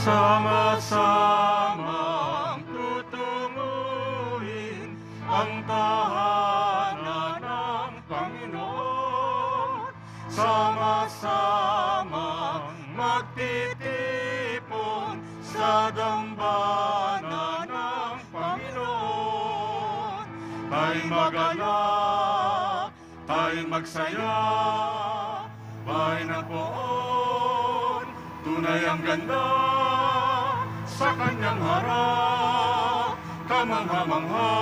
Sama-samang tutunguhin ang tahanan ng Panginoon. Sama-samang magtitipon sa dambana ng Panginoon. Tayo'y magalak, tayo'y magsaya, bahay ng poon, tunay ang ganda sa kanyang harap, kamangha-mangha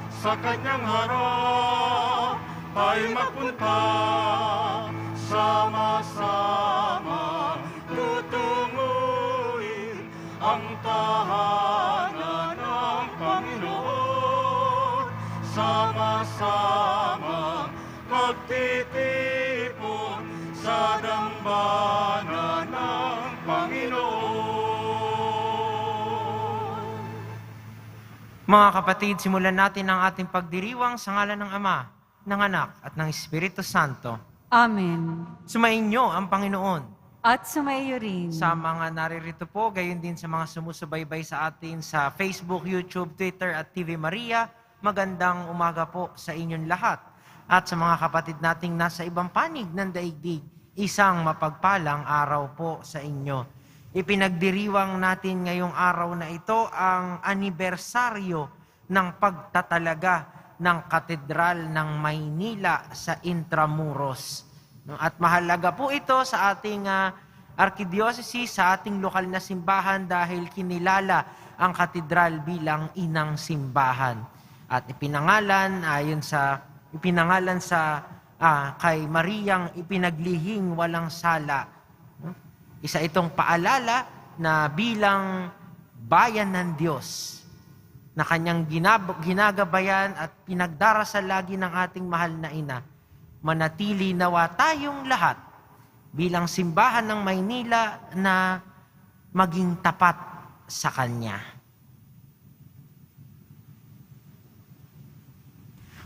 sa kanyang harap, tayo'y magpunta, sama-sama tutunguhin ang tahanan ng Panginoon. Sama-sama magtitipon sa dambana ng Panginoon. Mga kapatid, simulan natin ang ating pagdiriwang sa ngalan ng Ama, ng Anak, at ng Espiritu Santo. Amen. Sumainyo ang Panginoon. At sumaiyo rin. Sa mga naririto po, gayon din sa mga sumusubaybay sa atin sa Facebook, YouTube, Twitter at TV Maria, magandang umaga po sa inyong lahat. At sa mga kapatid nating nasa ibang panig ng daigdig, isang mapagpalang araw po sa inyo. Ipinagdiriwang natin ngayong araw na ito ang anibersaryo ng pagtatalaga ng Katedral ng Maynila sa Intramuros. At mahalaga po ito sa ating arkidiocese, sa ating lokal na simbahan dahil kinilala ang katedral bilang inang simbahan. At ipinangalan sa kay Mariang ipinaglihing walang sala. Isa itong paalala na bilang bayan ng Diyos na kanyang ginagabayan at pinagdarasal lagi ng ating mahal na ina, manatili nawa tayong lahat bilang simbahan ng Maynila na maging tapat sa Kanya.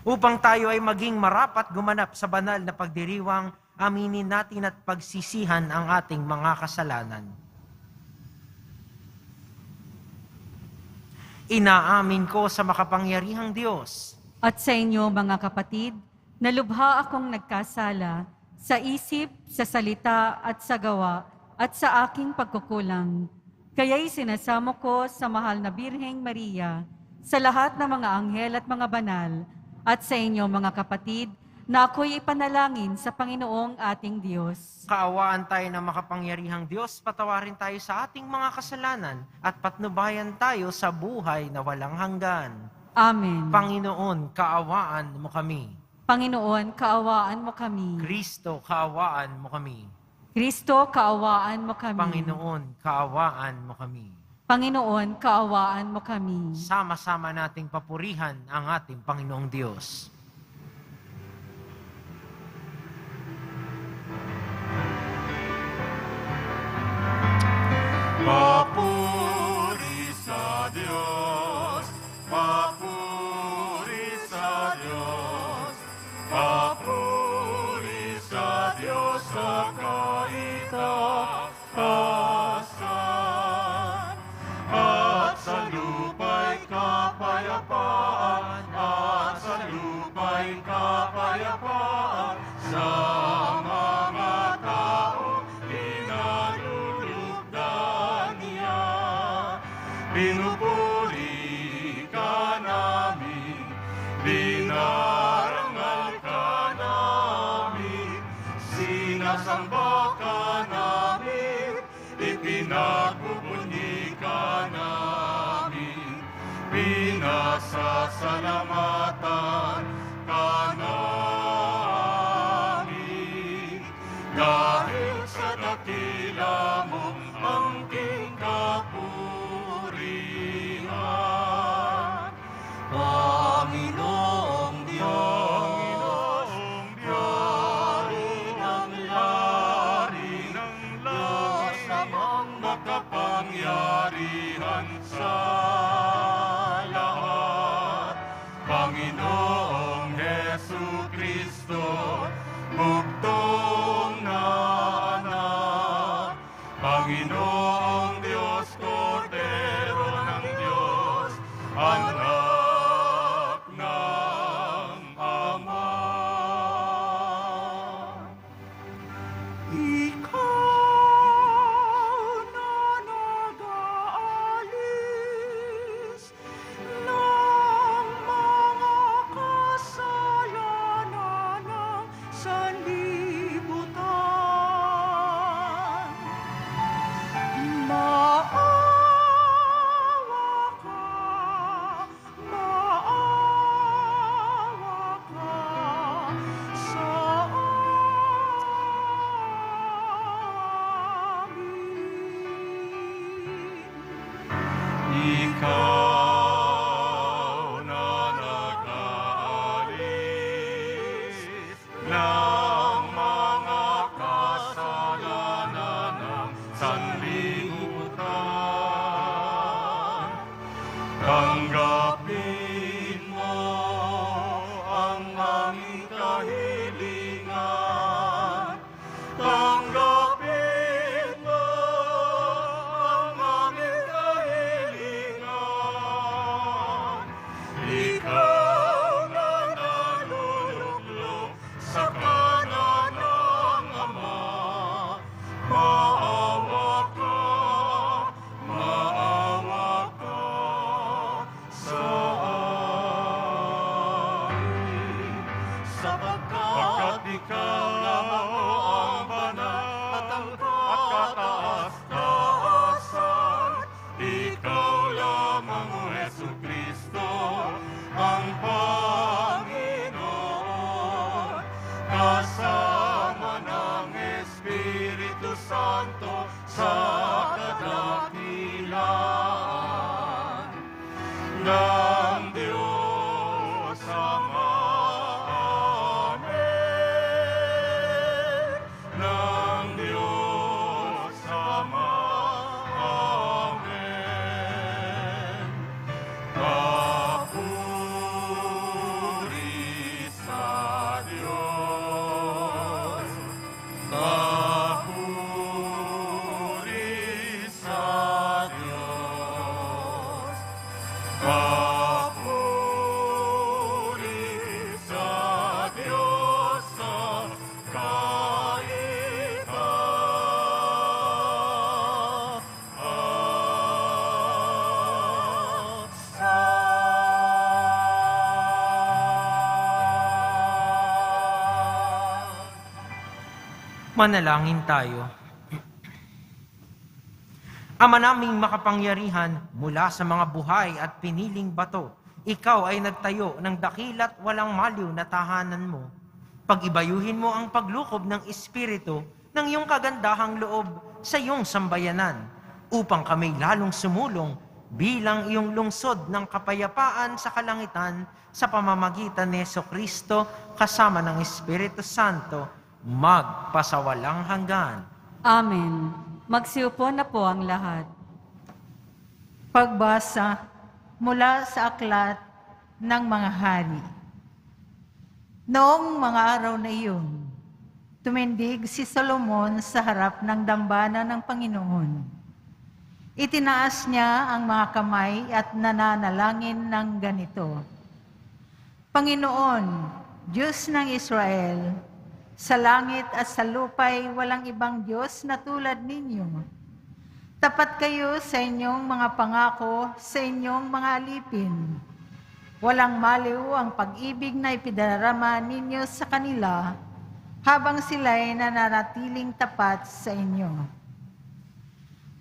Upang tayo ay maging marapat gumanap sa banal na pagdiriwang, aminin natin at pagsisihan ang ating mga kasalanan. Inaamin ko sa makapangyarihang Diyos At sa inyo, mga kapatid, na lubha akong nagkasala sa isip, sa salita at sa gawa at sa aking pagkukulang. Kaya'y sinasamo ko sa mahal na Birheng Maria, sa lahat ng mga anghel at mga banal, at sa inyo, mga kapatid, na ako'y ipanalangin sa Panginoong ating Diyos. Kaawaan tayo ng makapangyarihang Diyos, patawarin tayo sa ating mga kasalanan at patnubayan tayo sa buhay na walang hanggan. Amen. Panginoon, kaawaan mo kami. Panginoon, kaawaan mo kami. Kristo, kaawaan mo kami. Kristo, kaawaan mo kami. Panginoon, kaawaan mo kami. Panginoon, kaawaan mo kami. Sama-sama nating papurihan ang ating Panginoong Diyos. Papuri sa Diyos, papuri sa Diyos, papuri sa Diyos sa kaitaasan. At sa lupa'y kapayapaan, at sa lupa'y kapayapaan, sa mga taong pinalulugdan niya. Pinupuri ka namin, dinarangal ka namin, sinasamba ka namin, ipinagbubunyi ka namin, pinasasalamatan ka namin. Dahil sa dakila mong angking kapurihan, Panginoong Diyos, yari ng Diyos namang makapangyarihan sa lahat. Panginoong Jesucristo, bugtong na anak, Panginoong ng mga kasalanan ng sanlibutan. Tanggapin mo ang aming kahilingan. Tanggapin mo ang aming kahilingan. Ikaw na naluluklok sa kanan ng Ama. Maawa ka sa amin. Sapagkat ikaw ang banal at kataas-taasan. Ikaw lamang, O Jesucristo, ang Panginoon. Kasama ng Espiritu Santo sa kadakilaan ng Diyos Ama. Amen. Ng Diyos Ama. Amen. Papuri sa Diyos. Papuri sa Diyos. Papuri sa Diyos sa kahitaasan. Manalangin tayo. Ama naming makapangyarihan, mula sa mga buhay at piniling bato, ikaw ay nagtayo ng dakilat walang maliw na tahanan mo. Pag-ibayuhin mo ang paglukob ng Espiritu ng iyong kagandahang loob sa iyong sambayanan, upang kami lalong sumulong bilang iyong lungsod ng kapayapaan sa kalangitan sa pamamagitan ni Jesucristo kasama ng Espiritu Santo, magpasawalang hanggan. Amen. Magsiupo na po ang lahat. Pagbasa mula sa aklat ng mga hari. Noong mga araw na iyon, tumindig si Solomon sa harap ng dambana ng Panginoon. Itinaas niya ang mga kamay at nananalangin ng ganito: Panginoon, Diyos ng Israel, sa langit at sa lupa'y walang ibang Diyos na tulad ninyo. Tapat kayo sa inyong mga pangako, sa inyong mga alipin. Walang maliw ang pag-ibig na ipidarama ninyo sa kanila habang sila'y nananatiling tapat sa inyo.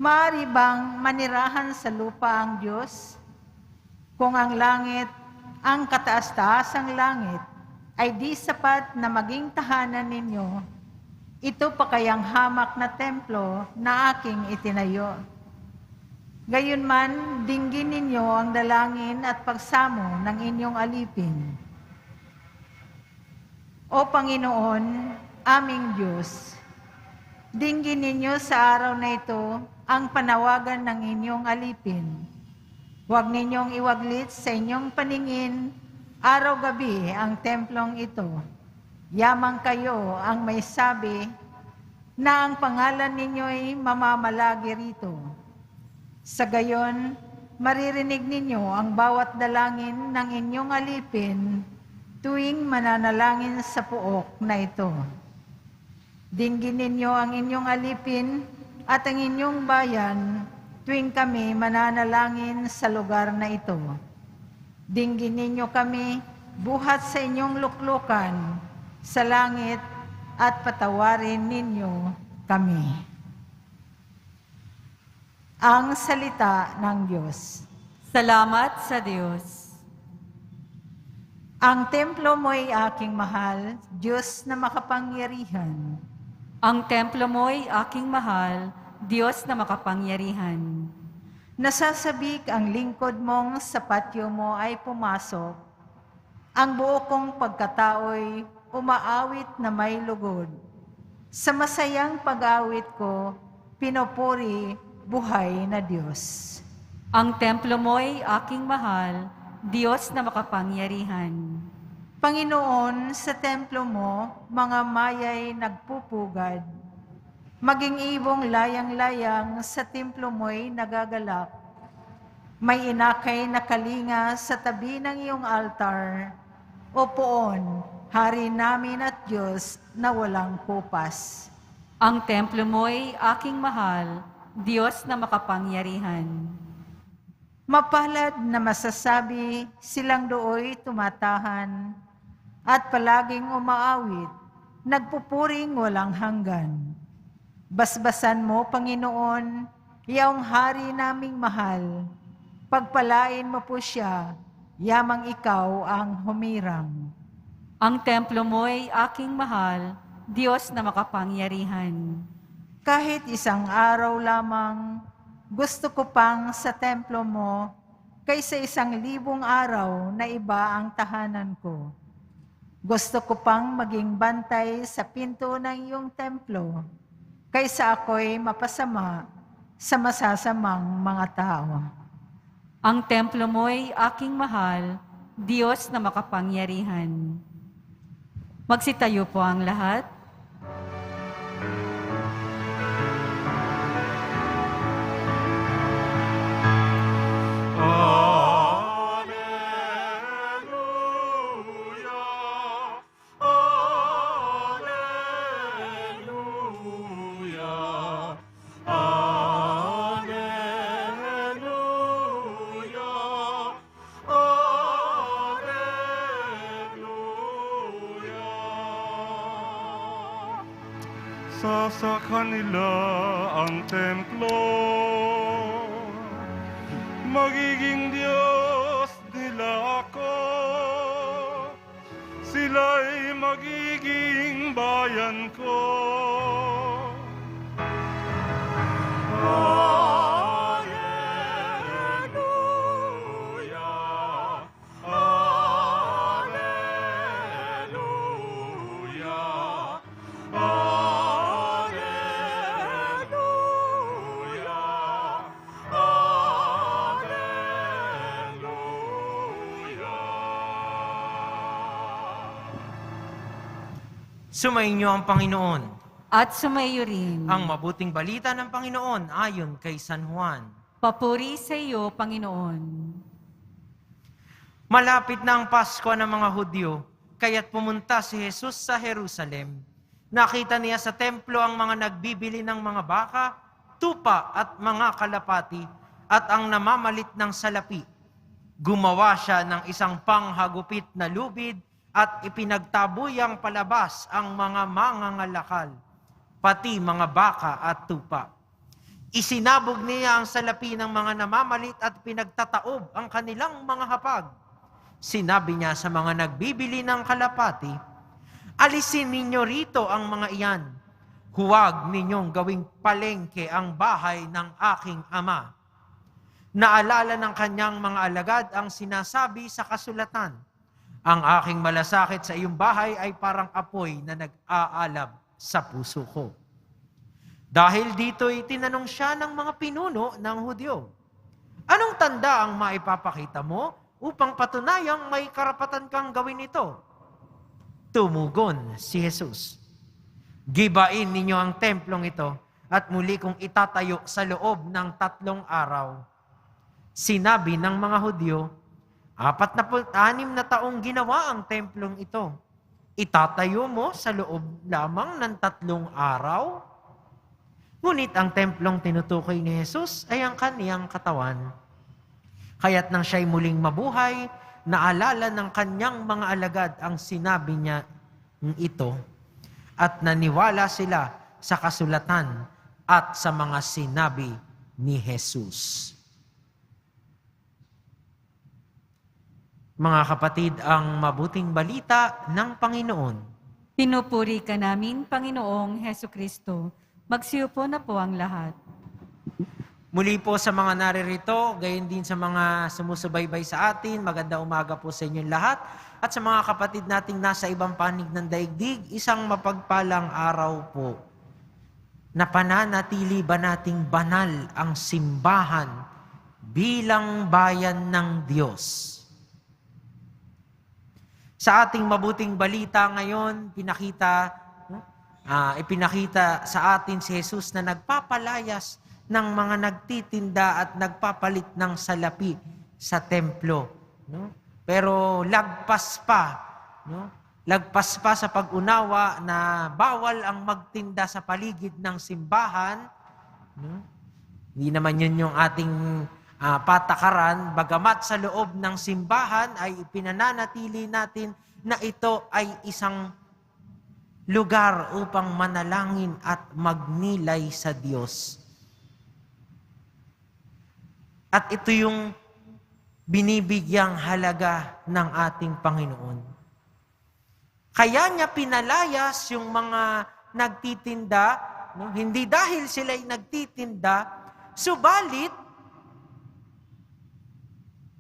Maaari bang manirahan sa lupa ang Diyos? Kung ang langit, ang kataas-taasang langit, ay di sapat na maging tahanan ninyo, ito pa kayang hamak na templo na aking itinayo. Gayunman, dinggin ninyo ang dalangin at pagsamo ng inyong alipin. O Panginoon, aming Diyos, dinggin ninyo sa araw na ito ang panawagan ng inyong alipin. Huwag ninyong iwaglit sa inyong paningin araw-gabi ang templong ito. Yamang kayo ang may sabi na ang pangalan ninyo'y mamamalagi rito. Sa gayon, maririnig ninyo ang bawat dalangin ng inyong alipin tuwing mananalangin sa puok na ito. Dinggin ninyo ang inyong alipin at ang inyong bayan tuwing kami mananalangin sa lugar na ito. Dinggin ninyo kami buhat sa inyong luklukan sa langit at patawarin ninyo kami. Ang salita ng Diyos. Salamat sa Diyos. Ang templo mo'y aking mahal, Diyos na makapangyarihan. Ang templo mo'y aking mahal, Diyos na makapangyarihan. Nasasabik ang lingkod mong sa patio mo ay pumasok. Ang buo kong pagkatao'y umaawit na may lugod. Sa masayang pag-awit ko, pinupuri buhay na Diyos. Ang templo mo'y aking mahal, Diyos na makapangyarihan. Panginoon, sa templo mo, mga maya'y nagpupugad. Maging ibong layang-layang sa templo mo'y nagagalak. May inakay na kalinga sa tabi ng iyong altar. O poon, Hari namin at Diyos na walang kupas. Ang templo mo'y aking mahal, Diyos na makapangyarihan. Mapalad na masasabi silang dooy tumatahan at palaging umaawit, nagpupuring walang hanggan. Basbasan mo, Panginoon, iyong hari naming mahal. Pagpalain mo po siya, yamang ikaw ang humirang. Ang templo mo'y aking mahal, Diyos na makapangyarihan. Kahit isang araw lamang, gusto ko pang sa templo mo, kaysa 1,000 araw na iba ang tahanan ko. Gusto ko pang maging bantay sa pinto ng iyong templo, kaysa ako'y mapasama sa masasamang mga tao. Ang templo mo'y aking mahal, Diyos na makapangyarihan. Magsitayo po ang lahat. Sa kanila ang templo, magiging Diyos nila ako, sila'y magiging bayan ko. Alleluia, Alleluia, Sumainyo ang Panginoon. At sumayo rin. Ang mabuting balita ng Panginoon ayon kay San Juan. Papuri sa iyo, Panginoon. Malapit na ang Pasko ng mga Hudyo, kaya't pumunta si Jesus sa Jerusalem. Nakita niya sa templo ang mga nagbibili ng mga baka, tupa at mga kalapati, at ang namamalit ng salapi. Gumawa siya ng isang panghagupit na lubid at ipinagtabuyang palabas ang mga mangangalakal, pati mga baka at tupa. Isinabog niya ang salapi ng mga namamalit at pinagtataob ang kanilang mga hapag. Sinabi niya sa mga nagbibili ng kalapati, alisin ninyo rito ang mga iyan. Huwag ninyong gawing palengke ang bahay ng aking ama. Naalala ng kanyang mga alagad ang sinasabi sa kasulatan, ang aking malasakit sa iyong bahay ay parang apoy na nag-aalab sa puso ko. Dahil dito'y tinanong siya ng mga pinuno ng Hudyo, anong tanda ang maipapakita mo upang patunayang may karapatan kang gawin ito? Tumugon si Jesus, gibain ninyo ang templong ito at muli kong itatayo sa loob ng 3 araw. Sinabi ng mga Hudyo, 46 na taong ginawa ang templong ito. Itatayo mo sa loob lamang ng 3 araw? Ngunit ang templong tinutukoy ni Jesus ay ang kaniyang katawan. Kaya't nang siya'y muling mabuhay, naalala ng kanyang mga alagad ang sinabi niya ito at naniwala sila sa kasulatan at sa mga sinabi ni Jesus. Mga kapatid, ang mabuting balita ng Panginoon. Pinupuri ka namin, Panginoong Heso Kristo. Magsiupo na po ang lahat. Muli po sa mga naririto, gayon din sa mga sumusubaybay sa atin, magandang umaga po sa inyong lahat. At sa mga kapatid nating nasa ibang panig ng daigdig, isang mapagpalang araw po. Napananatili ba nating banal ang simbahan bilang bayan ng Diyos? Sa ating mabuting balita ngayon, ipinakita sa atin si Jesus na nagpapalayas ng mga nagtitinda at nagpapalit ng salapi sa templo. No? Pero lagpas pa sa pag-unawa na bawal ang magtinda sa paligid ng simbahan. No? Hindi naman yun yung ating patakaran, bagamat sa loob ng simbahan ay ipinananatili natin na ito ay isang lugar upang manalangin at magnilay sa Diyos. At ito yung binibigyang halaga ng ating Panginoon. Kaya niya pinalayas yung mga nagtitinda, no? Hindi dahil sila'y nagtitinda, subalit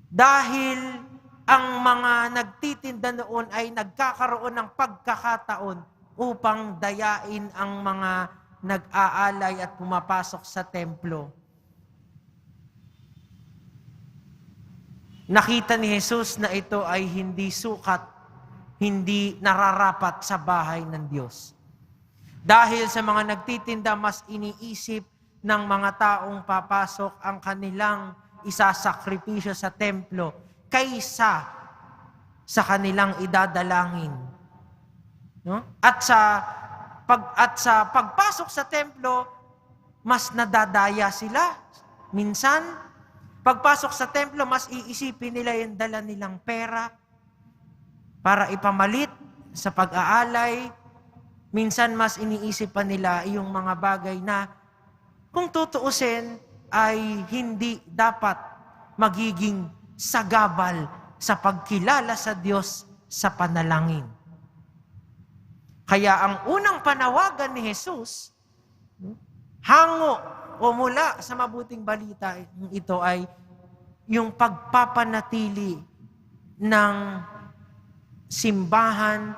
dahil ang mga nagtitinda noon ay nagkakaroon ng pagkakataon upang dayain ang mga nag-aalay at pumapasok sa templo. Nakita ni Jesus na ito ay hindi sukat, hindi nararapat sa bahay ng Diyos. Dahil sa mga nagtitinda, mas iniisip ng mga taong papasok ang kanilang isasakripisyo sa templo kaysa sa kanilang idadalangin. No? At sa pagpasok sa templo, mas nadadaya sila. Minsan, pagpasok sa templo, mas iisipin nila yung dala nilang pera para ipamalit sa pag-aalay. Minsan, mas iniisip pa nila yung mga bagay na kung tutuusin ay hindi dapat magiging sagabal sa pagkilala sa Diyos sa panalangin. Kaya ang unang panawagan ni Jesus, hango o mula sa mabuting balita ito ay yung pagpapanatili ng simbahan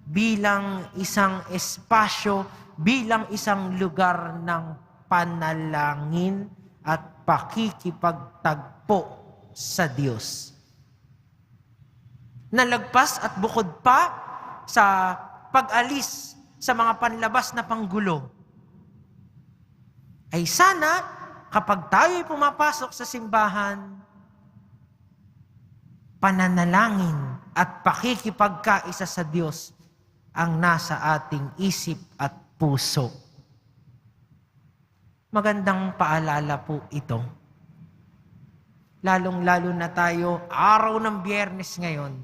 bilang isang espasyo, bilang isang lugar ng panalangin at pakikipagtagpo sa Diyos. Nalagpas at bukod pa sa pag-alis sa mga panlabas na panggulo, ay sana kapag tayo'y pumapasok sa simbahan, pananalangin at pakikipagkaisa sa Diyos ang nasa ating isip at puso. Magandang paalala po ito. Lalong-lalo na tayo, araw ng Biyernes ngayon,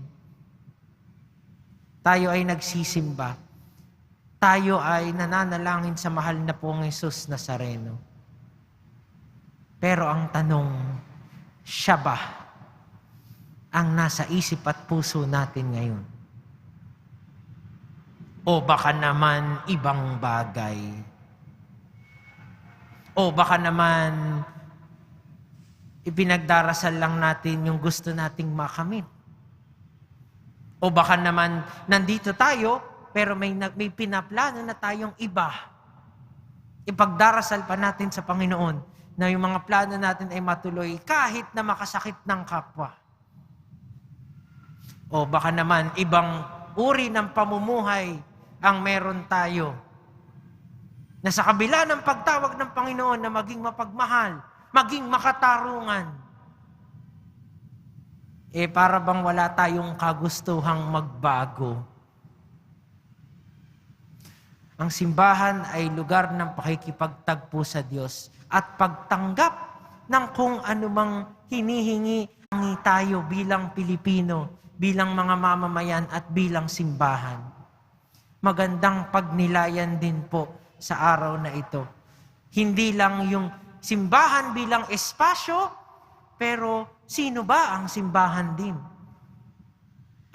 tayo ay nagsisimba. Tayo ay nananalangin sa mahal na pong Jesus Nazareno. Pero ang tanong, siya ba ang nasa isip at puso natin ngayon? O baka naman ibang bagay? O baka naman ipinagdarasal lang natin yung gusto nating makamit? O baka naman nandito tayo, pero may pinaplano na tayong iba. Ipagdarasal pa natin sa Panginoon na yung mga plano natin ay matuloy kahit na makasakit ng kapwa. O baka naman ibang uri ng pamumuhay ang meron tayo. Na sa kabila ng pagtawag ng Panginoon na maging mapagmahal, maging makatarungan, para bang wala tayong kagustuhang magbago. Ang simbahan ay lugar ng pakikipagtagpo sa Diyos at pagtanggap ng kung anumang hinihingi tayo bilang Pilipino, bilang mga mamamayan at bilang simbahan. Magandang pagnilayan din po sa araw na ito. Hindi lang yung simbahan bilang espasyo, pero sino ba ang simbahan din?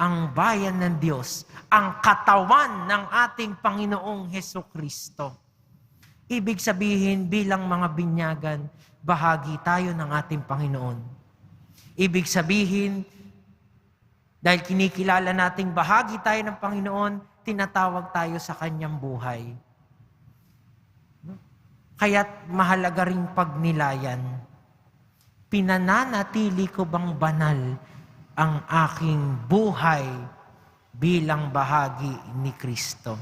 Ang bayan ng Diyos, ang katawan ng ating Panginoong Hesukristo. Ibig sabihin, bilang mga binyagan, bahagi tayo ng ating Panginoon. Ibig sabihin, dahil kinikilala nating bahagi tayo ng Panginoon, tinatawag tayo sa Kanyang buhay. Kaya't mahalaga ring pagnilayan. Pinananatili ko bang banal ang aking buhay bilang bahagi ni Kristo?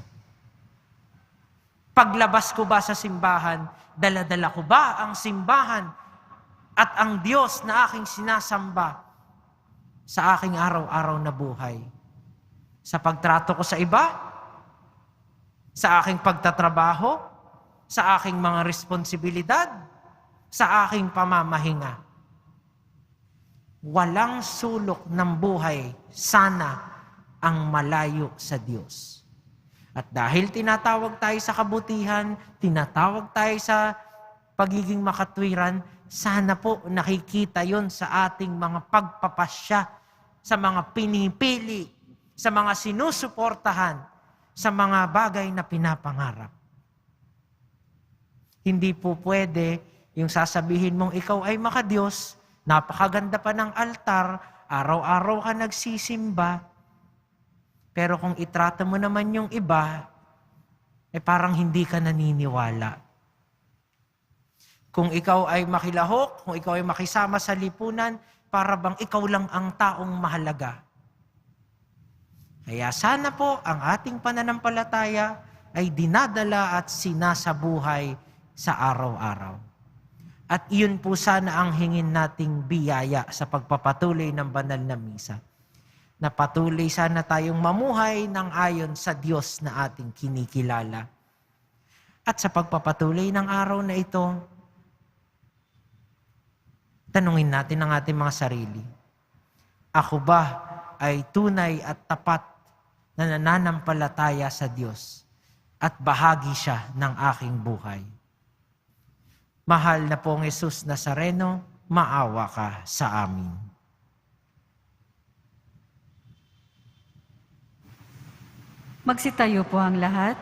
Paglabas ko ba sa simbahan, dala-dala ko ba ang simbahan at ang Diyos na aking sinasamba sa aking araw-araw na buhay? Sa pagtrato ko sa iba? Sa aking pagtatrabaho? Sa aking mga responsibilidad? Sa aking pamamahinga? Walang sulok ng buhay sana ang malayo sa Diyos. At dahil tinatawag tayo sa kabutihan, tinatawag tayo sa pagiging makatwiran, sana po nakikita yon sa ating mga pagpapasya, sa mga pinipili, sa mga sinusuportahan, sa mga bagay na pinapangarap. Hindi po pwede yung sasabihin mong ikaw ay makadiyos, napakaganda pa ng altar, araw-araw ka nagsisimba, pero kung itrata mo naman yung iba, parang hindi ka naniniwala. Kung ikaw ay makilahok, kung ikaw ay makisama sa lipunan, para bang ikaw lang ang taong mahalaga. Kaya sana po ang ating pananampalataya ay dinadala at sinasabuhay sa araw-araw. At iyon po sana ang hingin nating biyaya sa pagpapatuloy ng banal na misa. Na patuloy sana tayong mamuhay ng ayon sa Diyos na ating kinikilala. At sa pagpapatuloy ng araw na ito, tanungin natin ang ating mga sarili. Ako ba ay tunay at tapat na nananampalataya sa Diyos at bahagi siya ng aking buhay? Mahal na pong Jesus Nazareno, maawa ka sa amin. Magsitayo po ang lahat.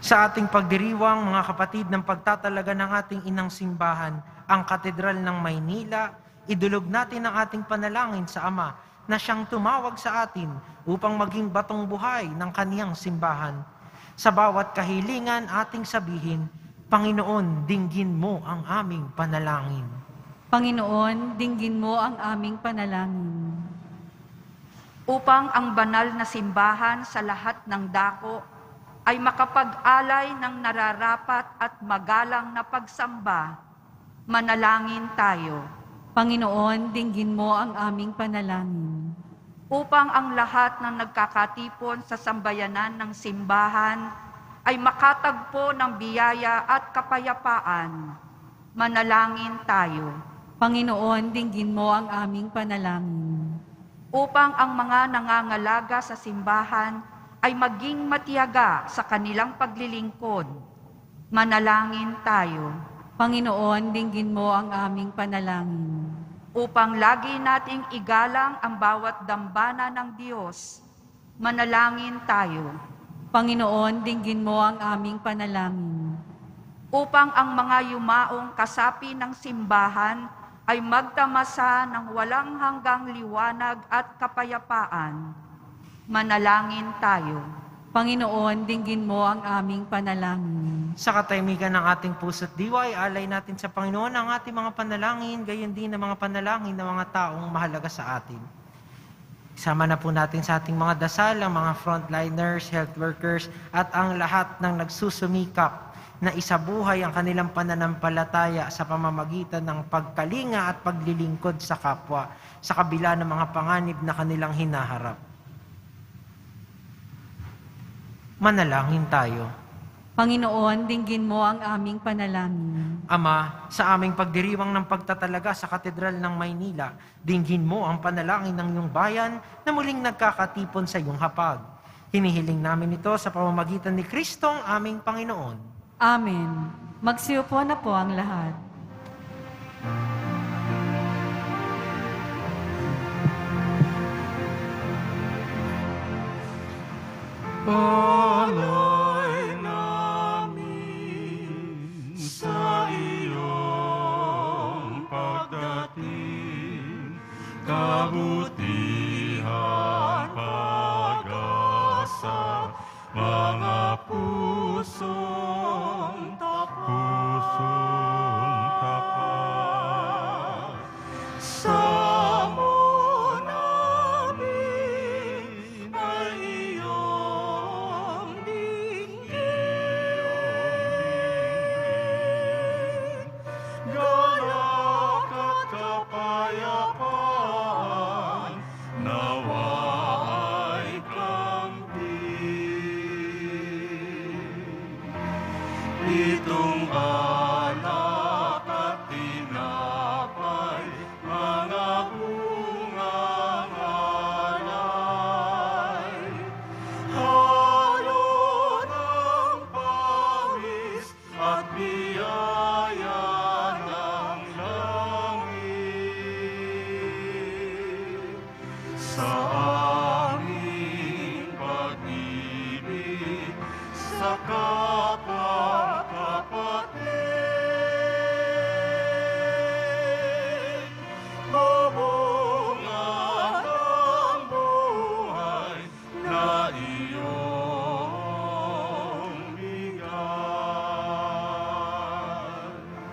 Sa ating pagdiriwang, mga kapatid, ng pagtatalaga ng ating inang simbahan, ang Katedral ng Maynila, idulog natin ang ating panalangin sa Ama na siyang tumawag sa atin upang maging batong buhay ng kaniyang simbahan. Sa bawat kahilingan ating sabihin, Panginoon, dinggin mo ang aming panalangin. Panginoon, dinggin mo ang aming panalangin. Upang ang banal na simbahan sa lahat ng dako ay makapag-alay ng nararapat at magalang na pagsamba, manalangin tayo. Panginoon, dinggin mo ang aming panalangin. Upang ang lahat ng nagkakatipon sa sambayanan ng simbahan ay makatagpo ng biyaya at kapayapaan, manalangin tayo. Panginoon, dinggin mo ang aming panalangin. Upang ang mga nangangalaga sa simbahan ay maging matiyaga sa kanilang paglilingkod, manalangin tayo. Panginoon, dinggin mo ang aming panalangin. Upang lagi nating igalang ang bawat dambana ng Diyos, manalangin tayo. Panginoon, dinggin mo ang aming panalangin. Upang ang mga yumaong kasapi ng simbahan ay magtamasa ng walang hanggang liwanag at kapayapaan, manalangin tayo. Panginoon, dinggin mo ang aming panalangin. Sa katahimikan ng ating puso't diwa, alay natin sa Panginoon ang ating mga panalangin, gayon din ang mga panalangin ng mga taong mahalaga sa atin. Isama na po natin sa ating mga dasal, ang mga frontliners, health workers, at ang lahat ng nagsusumikap na isabuhay ang kanilang pananampalataya sa pamamagitan ng pagkalinga at paglilingkod sa kapwa sa kabila ng mga panganib na kanilang hinaharap. Manalangin tayo. Panginoon, dinggin mo ang aming panalangin. Ama, sa aming pagdiriwang ng pagtatalaga sa Katedral ng Maynila, dinggin mo ang panalangin ng iyong bayan na muling nagkakatipon sa iyong hapag. Hinihiling namin ito sa pamamagitan ni Kristong aming Panginoon. Amen. Magsiupo na po ang lahat. kabutihan, pag-asa, mga pusong tapat. Samo namin ay iyong dinggin. Galak at kapayapaan, nawa ay kamtin. Itong alak at tinapay, mga bungang alay, halo ng pawis at biyaya ng langit. Sa aming pag-ibig sa kapwa-kapatid, bubungan ng buhay na iyong bigay.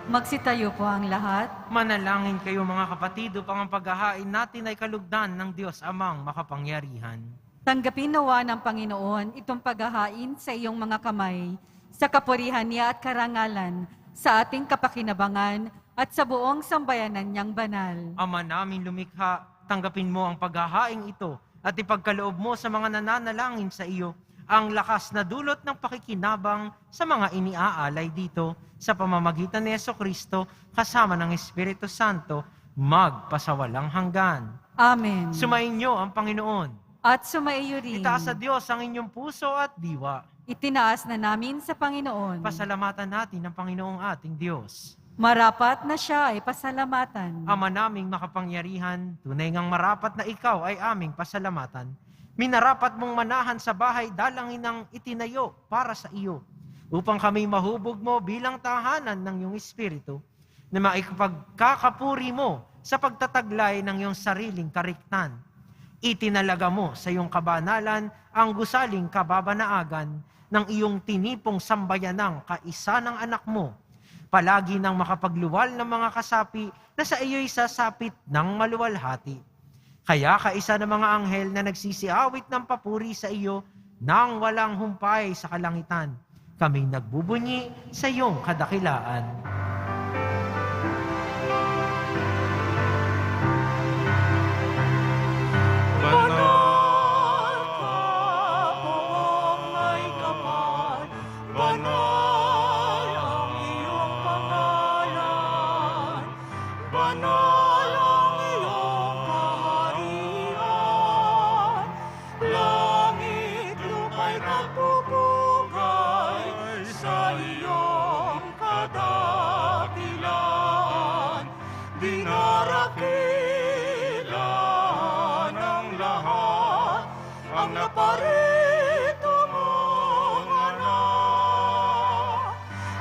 Magsitayo po ang lahat. Manalangin kayo mga kapatid upang ang paghahain natin ay kalugdan ng Diyos Amang makapangyarihan. Tanggapin nawa ng Panginoon itong paghahain sa iyong mga kamay, sa kapurihan niya at karangalan, sa ating kapakinabangan at sa buong sambayanan niyang banal. Ama namin lumikha, tanggapin mo ang paghahaing ito at ipagkaloob mo sa mga nananalangin sa iyo ang lakas na dulot ng pakikinabang sa mga iniaalay dito sa pamamagitan ni Jesucristo kasama ng Espiritu Santo magpasawalang hanggan. Amen. Sumainyo ang Panginoon. At sumaiyo rin. Itaas sa Diyos ang inyong puso at diwa. Itinaas na namin sa Panginoon. Pasalamatan natin ang Panginoong ating Diyos. Marapat na siya ay pasalamatan. Ama naming makapangyarihan, tunay ngang marapat na ikaw ay aming pasalamatan. Minarapat mong manahan sa bahay dalangin ng itinayo para sa iyo, upang kami mahubog mo bilang tahanan ng iyong Espiritu, na maikapagkakapuri mo sa pagtataglay ng iyong sariling kariktan. Itinalaga mo sa iyong kabanalan ang gusaling kababanaagan ng iyong tinipong sambayanang kaisa ng anak mo, palagi nang makapagluwal ng mga kasapi na sa iyo'y sasapit ng maluwalhati. Kaya kaisa ng mga anghel na nagsisiawit ng papuri sa iyo nang walang humpay sa kalangitan, kaming nagbubunyi sa iyong kadakilaan. Banal ka, buong may kapal, banal ang iyong pangalan, banal ang iyong kaharian, langit lupa'y nagpupugay sa iyong kadakilaan, dinarakilan ng lahat ang naparito mong anak,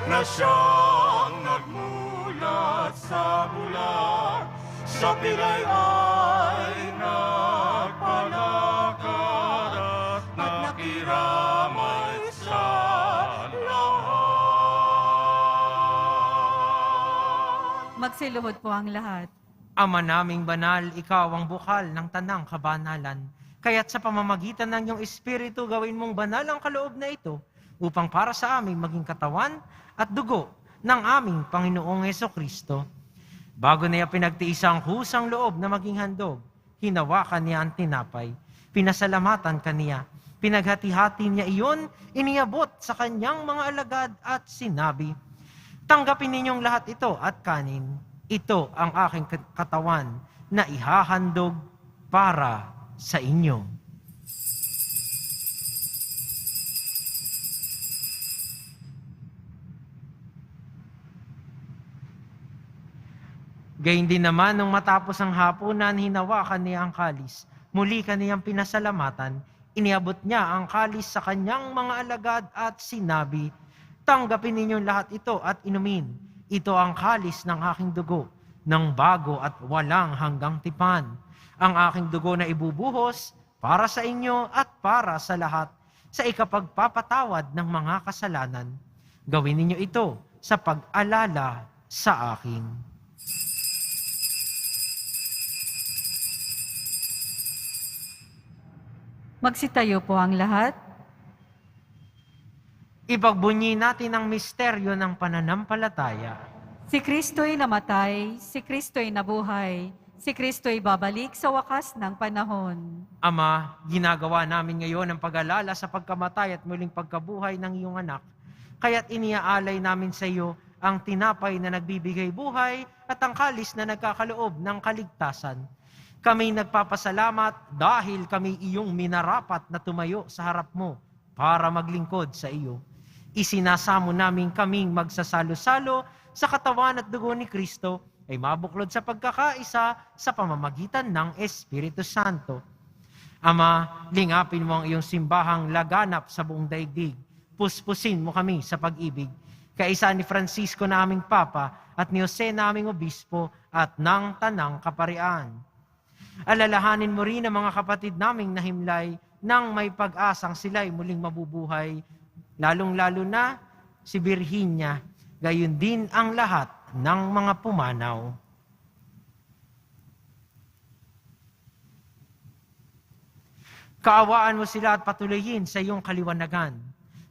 na siyang nagmulat sa bulan, sa pilay ay nagpalakad at nakiramay sa lahat. Magsiluhod po ang lahat. Ama naming banal, ikaw ang bukal ng tanang kabanalan. Kaya't sa pamamagitan ng iyong Espiritu, gawin mong banal ang kaloob na ito upang para sa aming maging katawan at dugo ng aming Panginoong Jesucristo. Bago niya pinagtiis ang husang loob na maging handog, hinawakan niya ang tinapay, pinasalamatan kaniya, pinaghati-hati niya iyon, iniabot sa kanyang mga alagad at sinabi, "Tanggapin ninyong lahat ito at kanin. Ito ang aking katawan na ihahandog para sa inyo." Gayun din naman, nung matapos ang hapunan, hinawakan niya ang kalis. Muli kaniyang pinasalamatan, iniabot niya ang kalis sa kanyang mga alagad at sinabi, "Tanggapin ninyong lahat ito at inumin. Ito ang kalis ng aking dugo, ng bago at walang hanggang tipan. ang aking dugo na ibubuhos para sa inyo at para sa lahat sa ikapagpapatawad ng mga kasalanan. Gawin ninyo ito sa pag-alala sa akin. Magsitayo po ang lahat. Ipagbunyi natin ang misteryo ng pananampalataya. Si Kristo'y namatay, si Kristo'y nabuhay, si Kristo'y babalik sa wakas ng panahon. Ama, ginagawa namin ngayon ang pag-alala sa pagkamatay at muling pagkabuhay ng iyong anak. Kaya't iniaalay namin sa iyo ang tinapay na nagbibigay buhay at ang kalis na nagkakaloob ng kaligtasan. Kami nagpapasalamat dahil kami iyong minarapat na tumayo sa harap mo para maglingkod sa iyo. Isinasamo namin kaming magsasalo-salo sa katawan at dugo ni Kristo ay mabuklod sa pagkakaisa sa pamamagitan ng Espiritu Santo. Ama, lingapin mo ang iyong simbahang laganap sa buong daigdig. Puspusin mo kami sa pag-ibig. Kaisa ni Francisco na aming Papa at ni Jose na aming Obispo at ng Tanang Kaparian. Alalahanin mo rin ang mga kapatid naming nahimlay nang may pag-asang sila'y muling mabubuhay, lalong-lalo na si Virginia, gayon din ang lahat ng mga pumanaw. Kaawaan mo sila at patuloyin sa iyong kaliwanagan.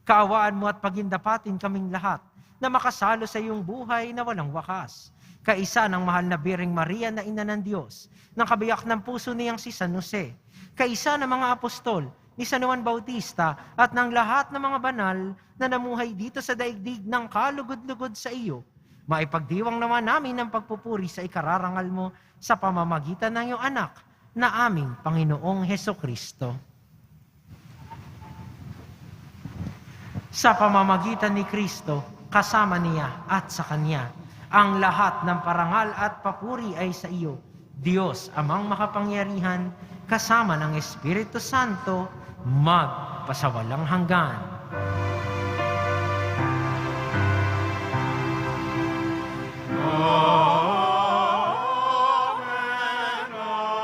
Kaawaan mo at pagindapatin kaming lahat na makasalo sa iyong buhay na walang wakas. Kaisa ng mahal na Birheng Maria na Ina ng Diyos, ng kabiyak ng puso niyang si San Jose, kaisa ng mga apostol, ni San Juan Bautista, at ng lahat ng mga banal na namuhay dito sa daigdig ng kalugod-lugod sa iyo, maipagdiwang naman namin ang pagpupuri sa ikararangal mo sa pamamagitan ng iyong anak na aming Panginoong Hesukristo. Sa pamamagitan ni Kristo, kasama niya at sa Kanya, ang lahat ng parangal at papuri ay sa iyo, Diyos amang makapangyarihan, kasama ng Espiritu Santo, magpasawalang hanggan. Amen, amen, amen, amen.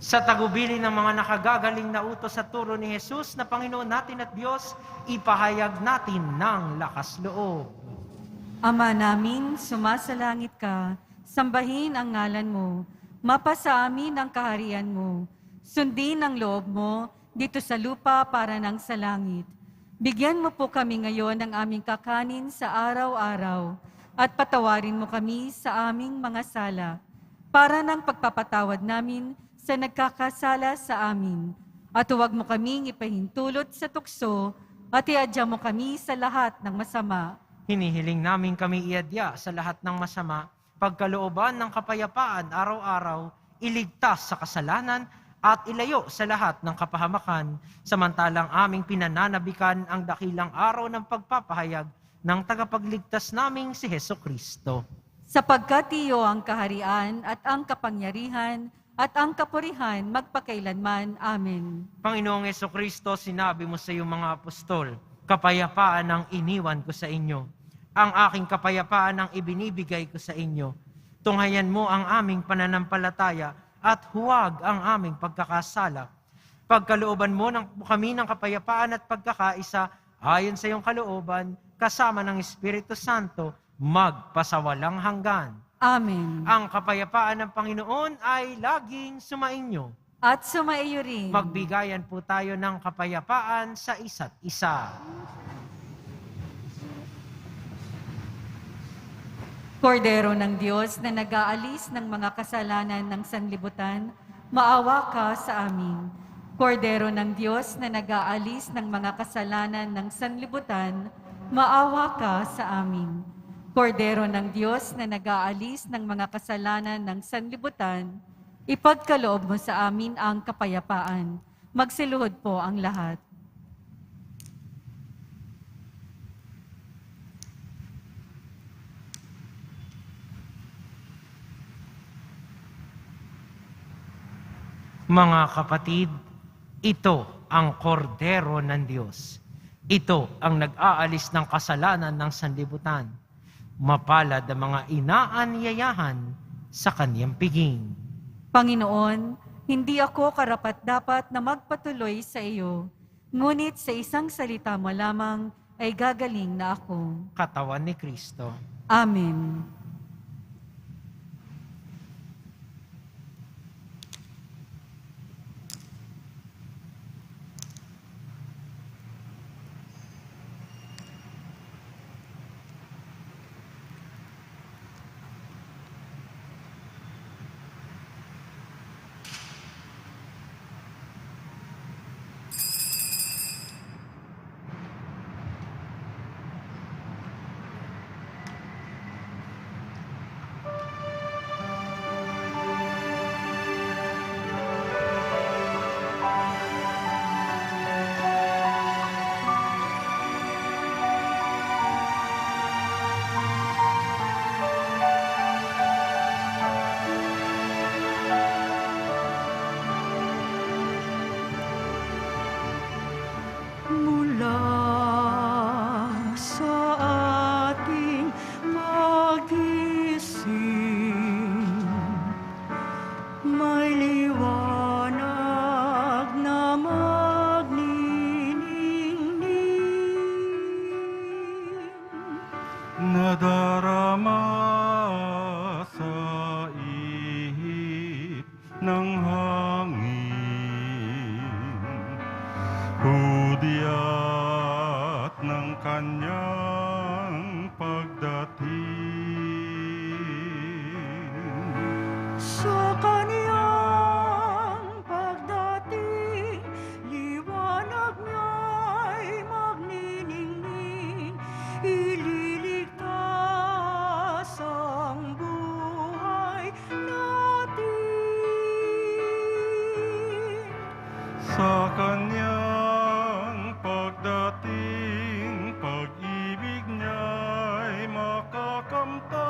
Sa tagubili ng mga nakagagaling na utos sa turo ni Jesus na Panginoon natin at Diyos, ipahayag natin ng lakas loob. Ama namin, sumasalangit ka, sambahin ang ngalan mo, mapasa amin ang kaharian mo, sundin ang loob mo dito sa lupa para ng sa langit. Bigyan mo po kami ngayon ng aming kakanin sa araw-araw at patawarin mo kami sa aming mga sala para ng pagpapatawad namin sa nagkakasala sa amin. At huwag mo kaming ipahintulot sa tukso at iadya mo kami sa lahat ng masama. Hinihiling namin kami iadya sa lahat ng masama, pagkalooban ng kapayapaan araw-araw, iligtas sa kasalanan at ilayo sa lahat ng kapahamakan, samantalang aming pinananabikan ang dakilang araw ng pagpapahayag ng tagapagligtas naming si Hesukristo. Sapagkat iyo ang kaharian at ang kapangyarihan at ang kapurihan magpakailanman. Amen. Panginoong Hesukristo, sinabi mo sa iyong mga apostol, kapayapaan ang iniwan ko sa inyo. Ang aking kapayapaan ang ibinibigay ko sa inyo. Tunghayan mo ang aming pananampalataya at huwag ang aming pagkakasala. Pagkalooban mo kami ng kapayapaan at pagkakaisa ayon sa iyong kalooban, kasama ng Espiritu Santo, magpasawalang hanggan. Amen. Ang kapayapaan ng Panginoon ay laging sumainyo. At sumaiyo rin. Magbigayan po tayo ng kapayapaan sa isa't isa. Kordero ng Diyos na nag-aalis ng mga kasalanan ng sanlibutan, maawa ka sa amin. Kordero ng Diyos na nag-aalis ng mga kasalanan ng sanlibutan, maawa ka sa amin. Kordero ng Diyos na nag-aalis ng mga kasalanan ng sanlibutan, ipagkaloob mo sa amin ang kapayapaan. Magsiluhod po ang lahat. Mga kapatid, Ito ang kordero ng Diyos. Ito ang nag-aalis ng kasalanan ng sanlibutan. Mapalad ang mga inaanyayahan sa kaniyang piging. Panginoon, hindi ako karapat-dapat na magpatuloy sa iyo, ngunit sa isang salita mo lamang ay gagaling na ako. Katawan ni Kristo. Amen. Nadarama sa ihip ng hangin, hudyat ng kanyang pagdating. Sa kaniyang pagdating, liwanag niya'y magniningning, ililigtas ang buhay natin. Sa kanyang pagdating, pag-ibig niya'y makakamtan.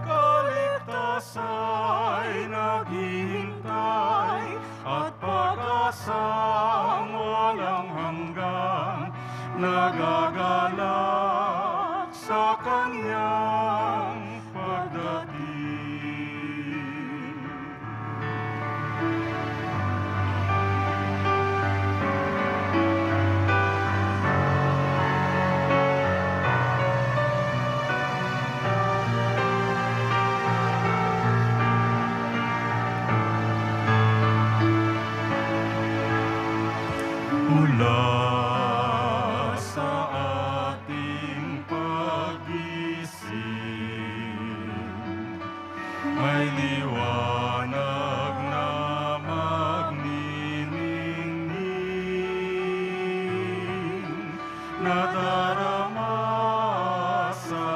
Kaligtasa'y naghihintay at pag-asang walang hanggan, nagagalak sa kanyang pagdating. Mula sa ating pag-isip, may liwanag na magniningning, nadarama sa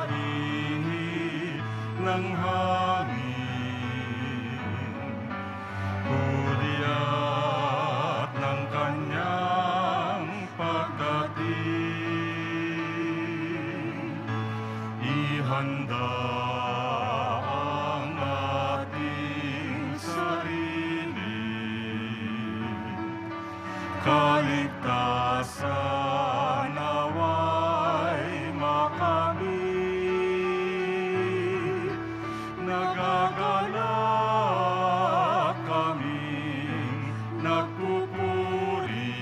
ihip ng hangin, hudyat ng kanyang pagdating. Ihanda ang ating sarili, kaligtasan nawa'y makamit. Nagagalak kaming nagpupuri,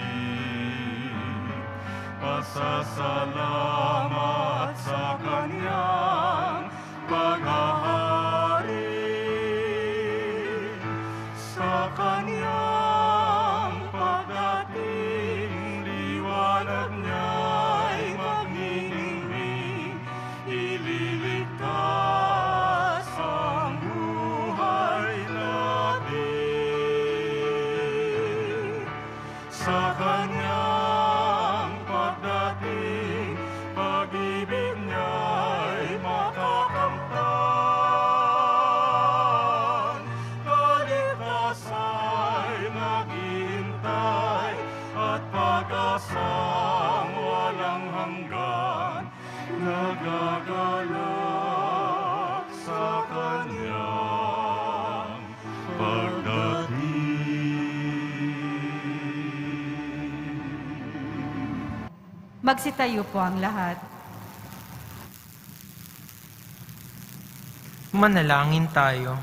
pasasalamat sa kanyang paghahari. Sa kanyang pagdating, liwanag Magsitayo po ang lahat. Manalangin tayo.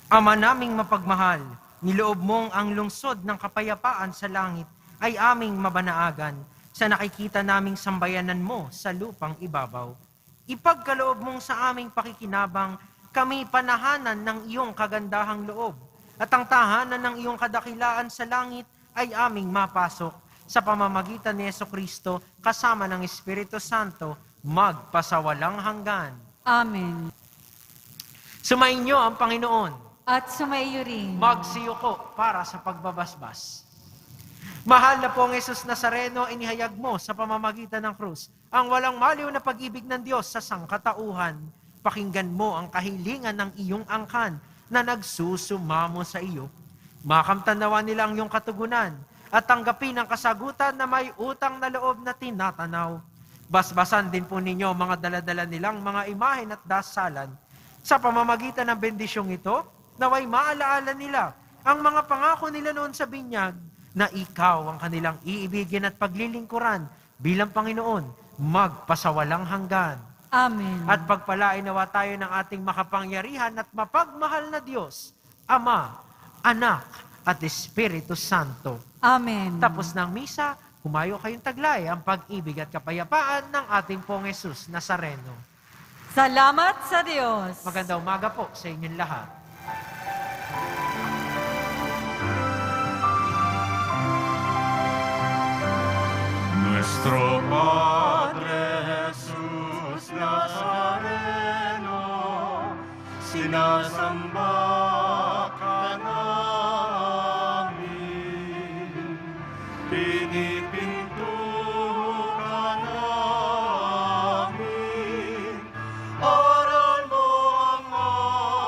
Ama naming mapagmahal, niloob mong ang lungsod ng kapayapaan sa langit ay aming mabanaagan sa nakikita naming sambayanan mo sa lupang ibabaw. Ipagkaloob mong sa aming pakikinabang kami panahanan ng iyong kagandahang loob at ang tahanan ng iyong kadakilaan sa langit ay aming mapasok sa pamamagitan ni Jesucristo kasama ng Espiritu Santo magpasawalang hanggan. Amen. Sumainyo ang Panginoon. At sumaiyo rin. Magsiyuko para sa pagbabasbas. Mahal na pong Jesus Nazareno, inihayag mo sa pamamagitan ng krus ang walang maliw na pag-ibig ng Diyos sa sangkatauhan. Pakinggan mo ang kahilingan ng iyong angkan na nagsusumamo sa iyo. Makamtan nawa nila ang iyong katugunan at tanggapin ang kasagutan na may utang na loob na tinatanaw. Basbasan din po ninyo mga daladala nilang mga imahen at dasalan. Sa pamamagitan ng bendisyong ito, naway maalaala nila ang mga pangako nila noon sa binyag na ikaw ang kanilang iibigin at paglilingkuran bilang Panginoon, magpasawalang hanggan. Amen. At pagpalain nawa tayo ng ating makapangyarihan at mapagmahal na Diyos, Ama, Anak, at Espiritu Santo. Amen. Tapos ng misa, humayo kayong taglay ang pag-ibig at kapayapaan ng ating pong Jesus Nazareno. Salamat sa Diyos. Magandang umaga po sa inyong lahat. Nuestro Padre Jesús Nazareno, sinasamba ka namin, pinipinto ka namin, aral mo ang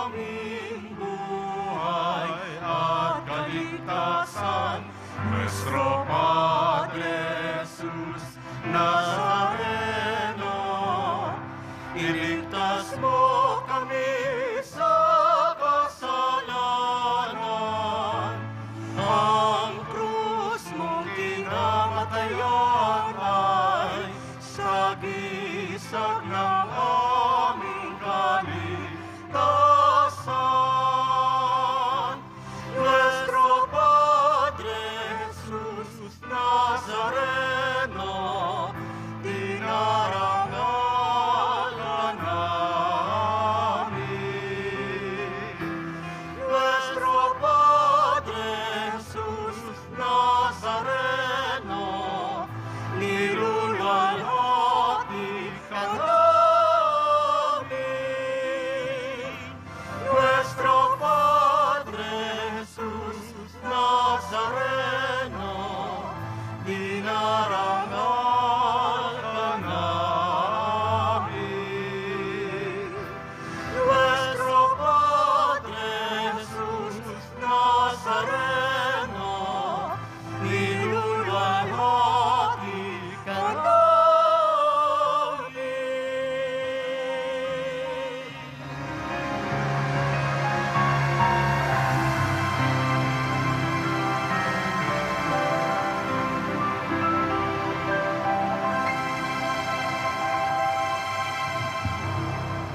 aming buhay at kaligtasan. Nuestro Padre